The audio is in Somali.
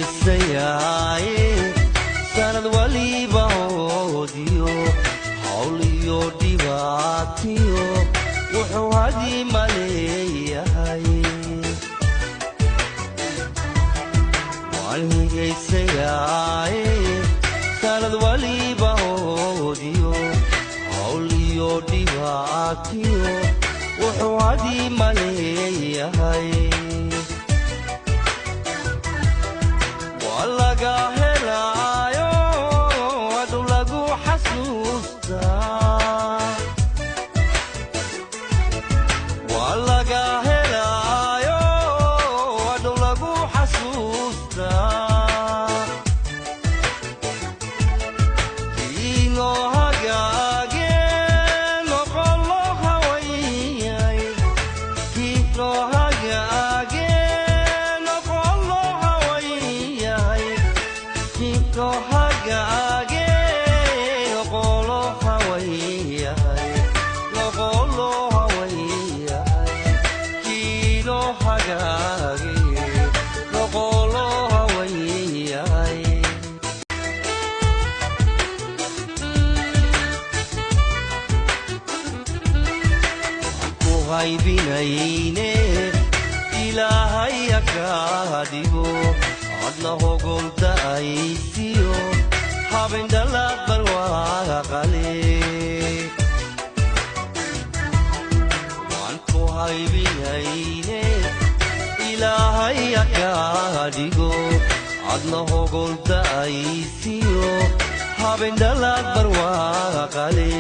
heesayaaye sanad waliba hoodiyo hawl iyo dhibaatiyo wuxuu hadii maleeyahay waan heesayaaye sanad waliba hoodiyo hawl iyo dhibaatiyo wuxuu hadii maleeyahay laga helaayo adu lagu xasuustaa laga helaayo adu lagu xasuustaa ino hagaage noqolo hawayay ino hagaage noqolo hawayay ino hagaage noqolo hawayay noqolo hawayay ino hagaage noqolo hawayay ku haybinayne ilaahay akaadigo adna hogolta aysiyo habendala barwaaqale waan ku haybinayne ilaahay akaadigo adna hogolta aysiyo habendala barwaaqale